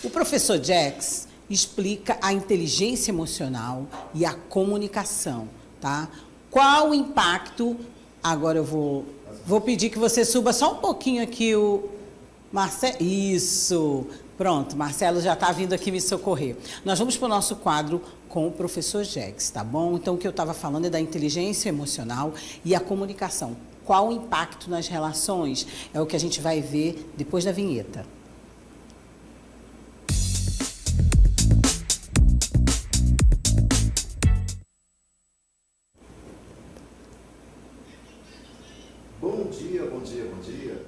O professor Jax explica a inteligência emocional e a comunicação, tá? Qual o impacto... Agora eu vou pedir que você suba só um pouquinho aqui o... Marcelo... Isso! Pronto, Marcelo já está vindo aqui me socorrer. Nós vamos para o nosso quadro com o professor Jax, tá bom? Então, o que eu estava falando é da inteligência emocional e a comunicação. Qual o impacto nas relações? É o que a gente vai ver depois da vinheta. Bom dia, bom dia, bom dia.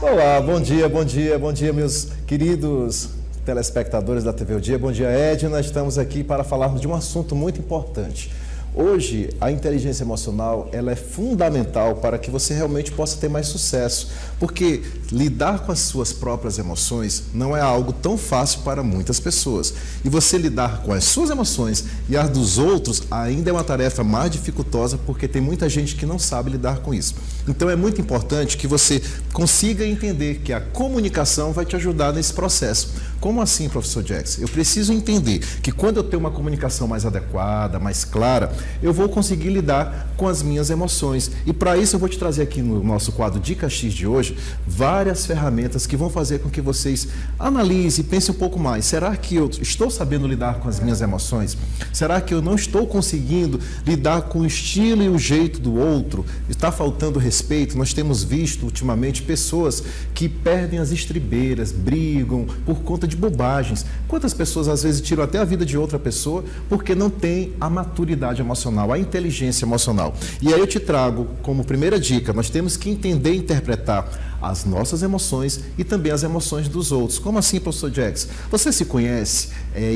Olá, bom dia, bom dia, bom dia, meus queridos telespectadores da TV O Dia. Bom dia, Edna. Estamos aqui para falarmos de um assunto muito importante. Hoje, a inteligência emocional, ela é fundamental para que você realmente possa ter mais sucesso, porque lidar com as suas próprias emoções não é algo tão fácil para muitas pessoas. E você lidar com as suas emoções e as dos outros ainda é uma tarefa mais dificultosa, porque tem muita gente que não sabe lidar com isso. Então, é muito importante que você consiga entender que a comunicação vai te ajudar nesse processo. Como assim, professor Jax? Eu preciso entender que quando eu tenho uma comunicação mais adequada, mais clara, eu vou conseguir lidar com as minhas emoções. E para isso eu vou te trazer aqui no nosso quadro Dica X de hoje várias ferramentas que vão fazer com que vocês analisem e pensem um pouco mais. Será que eu estou sabendo lidar com as minhas emoções? Será que eu não estou conseguindo lidar com o estilo e o jeito do outro? Está faltando respeito? Nós temos visto ultimamente pessoas que perdem as estribeiras, brigam por conta de bobagens. Quantas pessoas às vezes tiram até a vida de outra pessoa porque não tem a maturidade emocional, a inteligência emocional. E aí eu te trago como primeira dica, nós temos que entender e interpretar as nossas emoções e também as emoções dos outros. Como assim, professor Jax? Você se conhece? É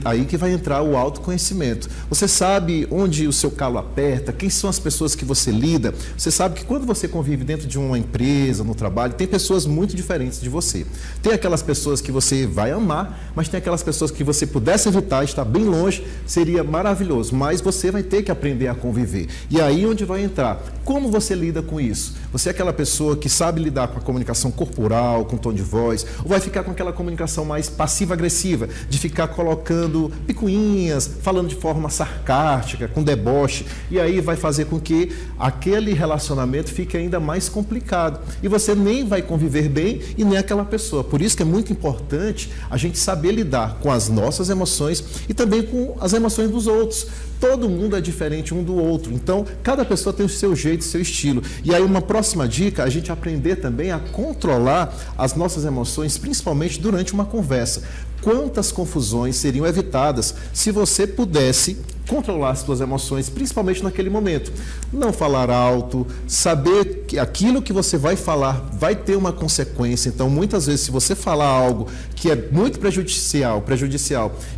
aí que vai entrar o autoconhecimento. Você sabe onde o seu calo aperta, quem são as pessoas que você lida. Você sabe que quando você convive dentro de uma empresa, no trabalho, tem pessoas muito diferentes de você. Tem aquelas pessoas que você vai amar, mas tem aquelas pessoas que você pudesse evitar, estar bem longe, seria maravilhoso. Mas você vai ter que aprender a conviver. E aí onde vai entrar? Como você lida com isso? Você é aquela pessoa que sabe lidar com a comunicação corporal, com tom de voz, ou vai ficar com aquela comunicação mais passiva-agressiva, de ficar colocando picuinhas, falando de forma sarcástica, com deboche, e aí vai fazer com que aquele relacionamento fique ainda mais complicado. E você nem vai conviver bem e nem aquela pessoa. Por isso que é muito importante a gente saber lidar com as nossas emoções e também com as emoções dos outros. Todo mundo é diferente um do outro, então cada pessoa tem o seu jeito, o seu estilo. E aí uma próxima dica, a gente aprender também a controlar as nossas emoções, principalmente durante uma conversa. Quantas confusões seriam evitadas se você pudesse controlar as suas emoções, principalmente naquele momento. Não falar alto, saber que aquilo que você vai falar vai ter uma consequência. Então, muitas vezes, se você falar algo que é muito prejudicial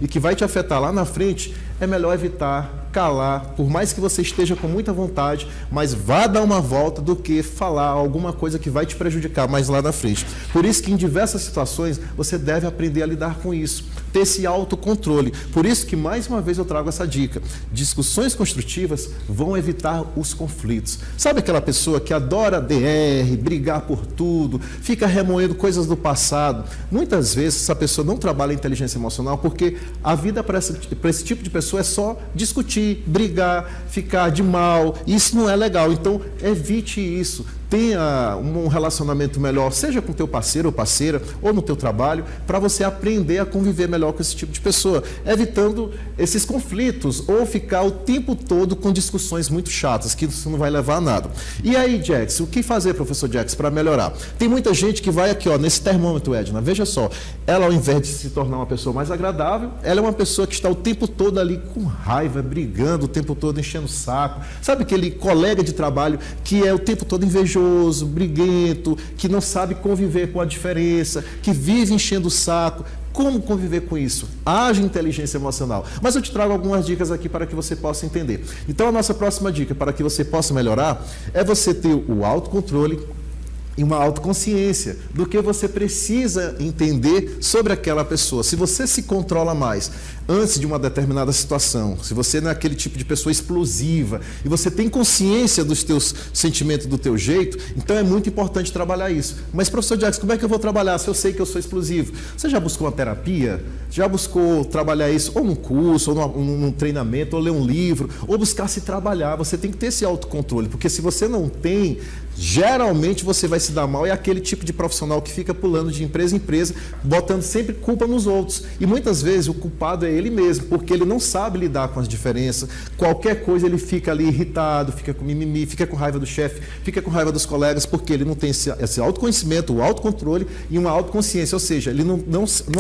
e que vai te afetar lá na frente, é melhor evitar, calar, por mais que você esteja com muita vontade, mas vá dar uma volta do que falar alguma coisa que vai te prejudicar mais lá na frente. Por isso que em diversas situações você deve aprender a lidar com isso, ter esse autocontrole. Por isso que mais uma vez eu trago essa dica. Discussões construtivas vão evitar os conflitos. Sabe aquela pessoa que adora DR, brigar por tudo, fica remoendo coisas do passado? Muitas vezes essa pessoa não trabalha inteligência emocional porque a vida para esse tipo de pessoa é só discutir, brigar, ficar de mal. Isso não é legal. Então, evite isso. Tenha um relacionamento melhor, seja com o teu parceiro ou parceira, ou no teu trabalho, para você aprender a conviver melhor com esse tipo de pessoa, evitando esses conflitos, ou ficar o tempo todo com discussões muito chatas, que isso não vai levar a nada. E aí, Jax, o que fazer, professor Jax, para melhorar? Tem muita gente que vai aqui, ó, nesse termômetro, Edna, veja só, ela ao invés de se tornar uma pessoa mais agradável, ela é uma pessoa que está o tempo todo ali com raiva, brigando, o tempo todo enchendo o saco. Sabe aquele colega de trabalho que é o tempo todo invejoso, briguento, que não sabe conviver com a diferença, que vive enchendo o saco? Como conviver com isso? Haja inteligência emocional. Mas eu te trago algumas dicas aqui para que você possa entender. Então, a nossa próxima dica para que você possa melhorar é você ter o autocontrole, e uma autoconsciência do que você precisa entender sobre aquela pessoa. Se você se controla mais antes de uma determinada situação, se você não é aquele tipo de pessoa explosiva e você tem consciência dos teus sentimentos, do teu jeito, então é muito importante trabalhar isso. Mas, professor Jackson, como é que eu vou trabalhar se eu sei que eu sou explosivo? Você já buscou uma terapia? Já buscou trabalhar isso ou num curso, ou num treinamento, ou ler um livro, ou buscar se trabalhar? Você tem que ter esse autocontrole, porque se você não tem, geralmente você vai se dar mal. É aquele tipo de profissional que fica pulando de empresa em empresa, botando sempre culpa nos outros. E muitas vezes o culpado é ele mesmo, porque ele não sabe lidar com as diferenças. Qualquer coisa ele fica ali irritado, fica com mimimi, fica com raiva do chefe, fica com raiva dos colegas, porque ele não tem esse autoconhecimento, o autocontrole e uma autoconsciência. Ou seja, ele não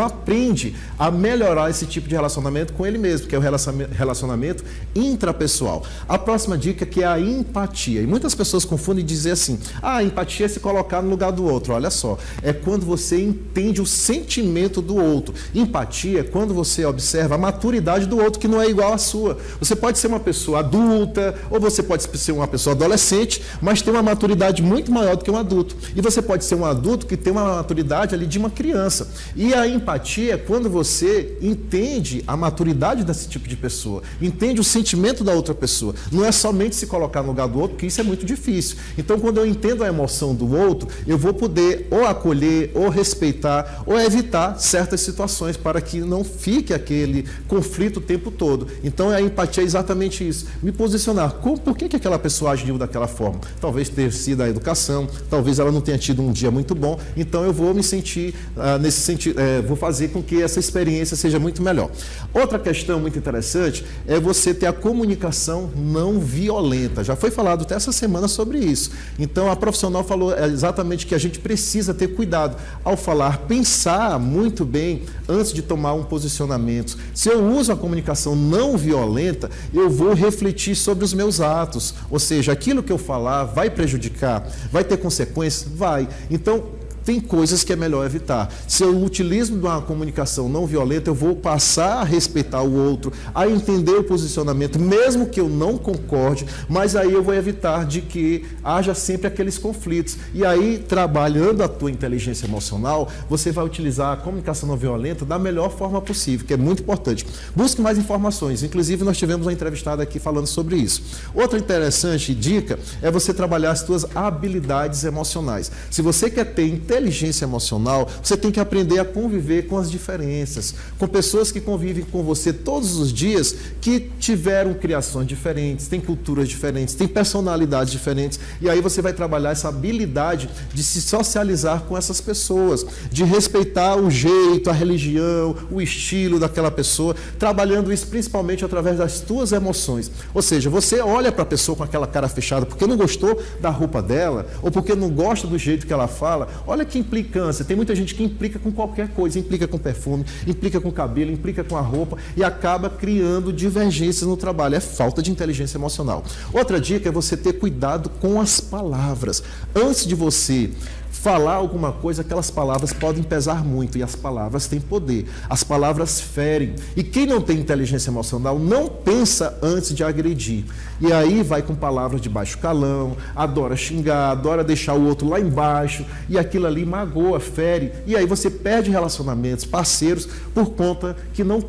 aprende a melhorar esse tipo de relacionamento com ele mesmo, que é o relacionamento intrapessoal. A próxima dica que é a empatia. E muitas pessoas confundem e dizem assim: a empatia é se colocar no lugar do outro. Olha só, é quando você entende o sentimento do outro. Empatia é quando você observa a maturidade do outro, que não é igual à sua. Você pode ser uma pessoa adulta, ou você pode ser uma pessoa adolescente, mas tem uma maturidade muito maior do que um adulto. E você pode ser um adulto que tem uma maturidade ali de uma criança. E a empatia é quando você entende a maturidade desse tipo de pessoa, entende o sentimento da outra pessoa. Não é somente se colocar no lugar do outro, porque isso é muito difícil. Então, quando eu entendo a emoção do outro, eu vou poder ou acolher, ou respeitar, ou evitar certas situações para que não fique aquele conflito o tempo todo. Então, a empatia é exatamente isso. Me posicionar. Por que aquela pessoa agiu daquela forma? Talvez ter sido a educação, talvez ela não tenha tido um dia muito bom, então eu vou me sentir nesse sentido, vou fazer com que essa experiência seja muito melhor. Outra questão muito interessante é você ter a comunicação não violenta. Já foi falado até essa semana sobre isso. Então, a profissional falou exatamente que a gente precisa ter cuidado ao falar, pensar muito bem antes de tomar um posicionamento. Se eu uso a comunicação não violenta, eu vou refletir sobre os meus atos. Ou seja, aquilo que eu falar vai prejudicar, vai ter consequências? Vai. Então, tem coisas que é melhor evitar. Se eu utilizo uma comunicação não violenta, eu vou passar a respeitar o outro, a entender o posicionamento, mesmo que eu não concorde, mas aí eu vou evitar de que haja sempre aqueles conflitos. E aí, trabalhando a tua inteligência emocional, você vai utilizar a comunicação não violenta da melhor forma possível, que é muito importante. Busque mais informações. Inclusive, nós tivemos uma entrevistada aqui falando sobre isso. Outra interessante dica é você trabalhar as tuas habilidades emocionais. Se você quer ter inteligência emocional, você tem que aprender a conviver com as diferenças, com pessoas que convivem com você todos os dias, que tiveram criações diferentes, têm culturas diferentes, têm personalidades diferentes, e aí você vai trabalhar essa habilidade de se socializar com essas pessoas, de respeitar o jeito, a religião, o estilo daquela pessoa, trabalhando isso principalmente através das tuas emoções. Ou seja, você olha para a pessoa com aquela cara fechada porque não gostou da roupa dela, ou porque não gosta do jeito que ela fala. Olha que implicância, tem muita gente que implica com qualquer coisa, implica com perfume, implica com cabelo, implica com a roupa e acaba criando divergências no trabalho. É falta de inteligência emocional. Outra dica é você ter cuidado com as palavras. Antes de você falar alguma coisa, aquelas palavras podem pesar muito e as palavras têm poder. As palavras ferem. E quem não tem inteligência emocional não pensa antes de agredir. E aí vai com palavras de baixo calão, adora xingar, adora deixar o outro lá embaixo e aquilo ali magoa, fere. E aí você perde relacionamentos, parceiros, por conta que não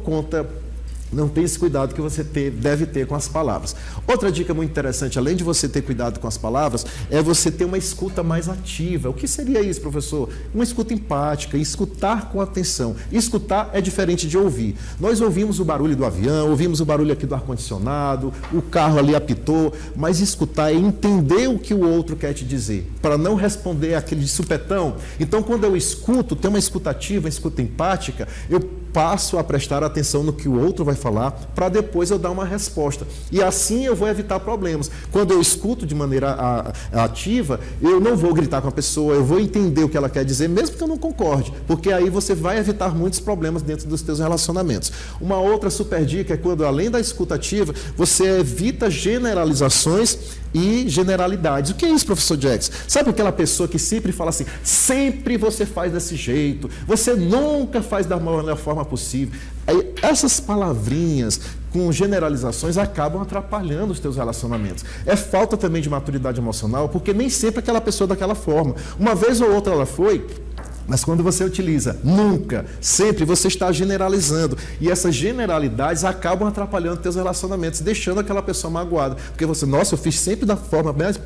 tem esse cuidado que você deve ter com as palavras. Outra dica muito interessante, além de você ter cuidado com as palavras, é você ter uma escuta mais ativa. O que seria isso, professor? Uma escuta empática, escutar com atenção. Escutar é diferente de ouvir. Nós ouvimos o barulho do avião, ouvimos o barulho aqui do ar-condicionado, o carro ali apitou, mas escutar é entender o que o outro quer te dizer, para não responder aquele de supetão. Então, quando eu escuto, tem uma escuta ativa, uma escuta empática, eu passo a prestar atenção no que o outro vai falar para depois eu dar uma resposta. E assim eu vou evitar problemas. Quando eu escuto de maneira ativa, eu não vou gritar com a pessoa, eu vou entender o que ela quer dizer, mesmo que eu não concorde, porque aí você vai evitar muitos problemas dentro dos teus relacionamentos. Uma outra super dica é quando, além da escuta ativa, você evita generalizações e generalidades. O que é isso, professor Jax? Sabe aquela pessoa que sempre fala assim, sempre você faz desse jeito, você nunca faz da melhor forma possível. Aí, essas palavrinhas com generalizações acabam atrapalhando os teus relacionamentos. É falta também de maturidade emocional, porque nem sempre aquela pessoa é daquela forma. Uma vez ou outra ela foi, mas quando você utiliza nunca, sempre, você está generalizando. E essas generalidades acabam atrapalhando teus relacionamentos, deixando aquela pessoa magoada. Porque você, nossa, eu fiz sempre da forma melhor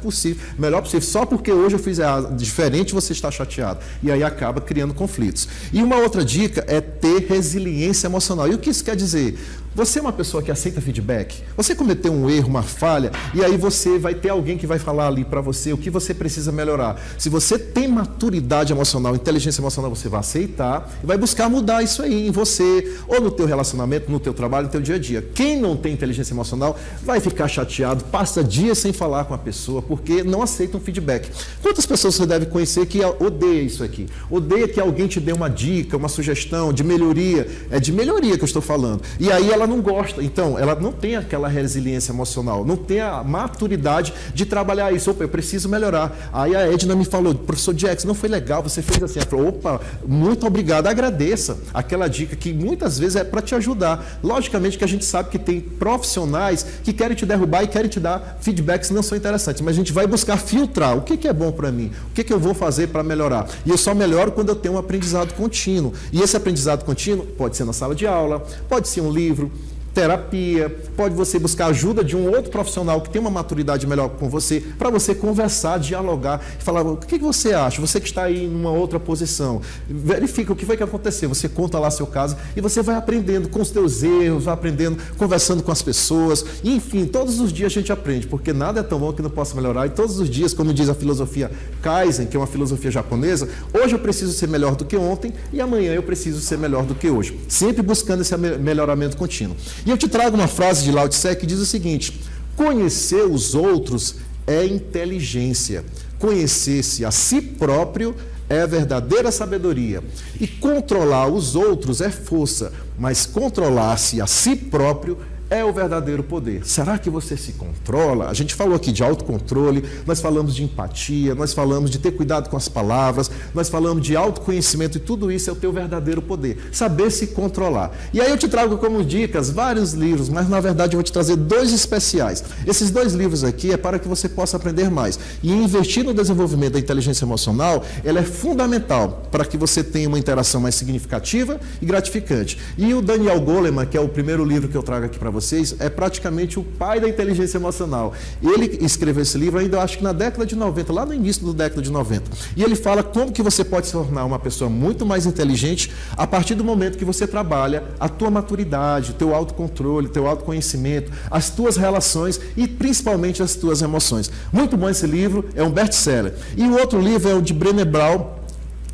possível, só porque hoje eu fiz diferente, você está chateado. E aí acaba criando conflitos. E uma outra dica é ter resiliência emocional. E o que isso quer dizer? Você é uma pessoa que aceita feedback? Você cometeu um erro, uma falha, e aí você vai ter alguém que vai falar ali para você o que você precisa melhorar. Se você tem maturidade emocional, inteligência emocional, você vai aceitar e vai buscar mudar isso aí em você, ou no teu relacionamento, no teu trabalho, no teu dia a dia. Quem não tem inteligência emocional vai ficar chateado, passa dias sem falar com a pessoa, porque não aceita um feedback. Quantas pessoas você deve conhecer que odeia isso aqui? Odeia que alguém te dê uma dica, uma sugestão de melhoria. É de melhoria que eu estou falando. E aí ela não gosta, então ela não tem aquela resiliência emocional, não tem a maturidade de trabalhar isso. Opa, eu preciso melhorar. Aí a Edna me falou, professor Jax, não foi legal, você fez assim. Ela falou, opa, muito obrigado, agradeça aquela dica que muitas vezes é para te ajudar. Logicamente que a gente sabe que tem profissionais que querem te derrubar e querem te dar feedbacks que não são interessantes, mas a gente vai buscar filtrar o que é bom para mim, o que eu vou fazer para melhorar. E eu só melhoro quando eu tenho um aprendizado contínuo. E esse aprendizado contínuo pode ser na sala de aula, pode ser um livro, terapia, pode você buscar ajuda de um outro profissional que tem uma maturidade melhor com você, para você conversar, dialogar e falar, o que você acha? Você que está aí numa outra posição, verifica o que foi que aconteceu, você conta lá seu caso e você vai aprendendo com os teus erros, vai aprendendo, conversando com as pessoas, e, enfim, todos os dias a gente aprende, porque nada é tão bom que não possa melhorar, e todos os dias, como diz a filosofia Kaizen, que é uma filosofia japonesa, hoje eu preciso ser melhor do que ontem e amanhã eu preciso ser melhor do que hoje, sempre buscando esse melhoramento contínuo. E eu te trago uma frase de Lao Tse que diz o seguinte: conhecer os outros é inteligência, conhecer-se a si próprio é a verdadeira sabedoria, e controlar os outros é força, mas controlar-se a si próprio é o verdadeiro poder. Será que você se controla? A gente falou aqui de autocontrole, nós falamos de empatia, nós falamos de ter cuidado com as palavras, nós falamos de autoconhecimento, e tudo isso é o teu verdadeiro poder. Saber se controlar. E aí eu te trago como dicas vários livros, mas na verdade eu vou te trazer 2 especiais. Esses 2 livros aqui é para que você possa aprender mais. E investir no desenvolvimento da inteligência emocional, ela é fundamental para que você tenha uma interação mais significativa e gratificante. E o Daniel Goleman, que é o primeiro livro que eu trago aqui para vocês, é praticamente o pai da inteligência emocional. Ele escreveu esse livro ainda, eu acho que na década de 90, lá no início da década de 90. E ele fala como que você pode se tornar uma pessoa muito mais inteligente a partir do momento que você trabalha a tua maturidade, o teu autocontrole, o teu autoconhecimento, as tuas relações e principalmente as tuas emoções. Muito bom esse livro, é um best-seller. E o outro livro é o de Brené Brown,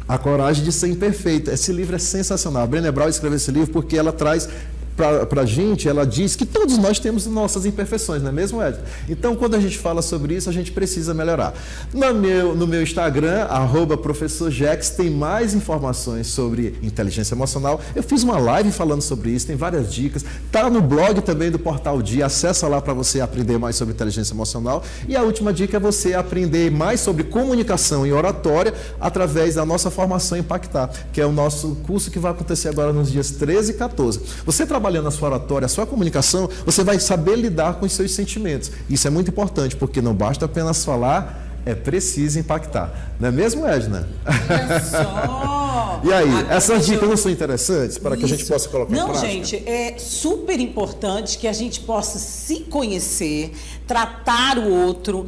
A Coragem de Ser Imperfeito. Esse livro é sensacional. A Brené Brown escreveu esse livro porque ela traz para a gente, ela diz que todos nós temos nossas imperfeições, não é mesmo, Ed? Então, quando a gente fala sobre isso, a gente precisa melhorar. No meu Instagram, @professorjax, tem mais informações sobre inteligência emocional. Eu fiz uma live falando sobre isso, tem várias dicas. Está no blog também do Portal Dia, acessa lá para você aprender mais sobre inteligência emocional. E a última dica é você aprender mais sobre comunicação e oratória através da nossa formação Impactar, que é o nosso curso que vai acontecer agora nos dias 13 e 14. Você trabalhando a sua oratória, a sua comunicação, você vai saber lidar com os seus sentimentos. Isso é muito importante, porque não basta apenas falar, é preciso impactar. Não é mesmo, Edna? Olha só! E aí, essas dicas não são interessantes para que a gente possa colocar em prática? Não, gente, é super importante que a gente possa se conhecer, tratar o outro,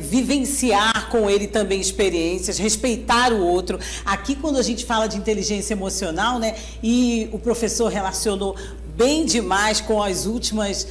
vivenciar com ele também experiências, respeitar o outro. Aqui, quando a gente fala de inteligência emocional, né, e o professor relacionou bem demais com as últimas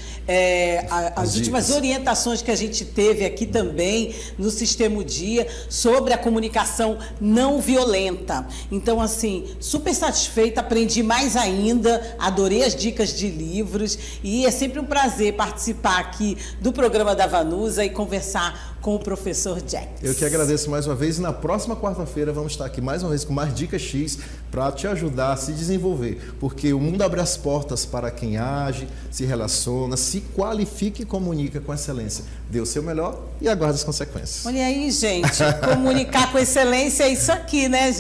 orientações que a gente teve aqui também no Sistema Dia sobre a comunicação não violenta. Então, assim, super satisfeita, aprendi mais ainda, adorei as dicas de livros e é sempre um prazer participar aqui do programa da Vanusa e conversar com o professor Jax. Eu que agradeço mais uma vez e na próxima quarta-feira vamos estar aqui mais uma vez com mais Dicas X para te ajudar a se desenvolver, porque o mundo abre as portas para quem age, se relaciona, se qualifica e comunica com excelência. Dê o seu melhor e aguarde as consequências. Olha aí, gente, comunicar com excelência é isso aqui, né, gente?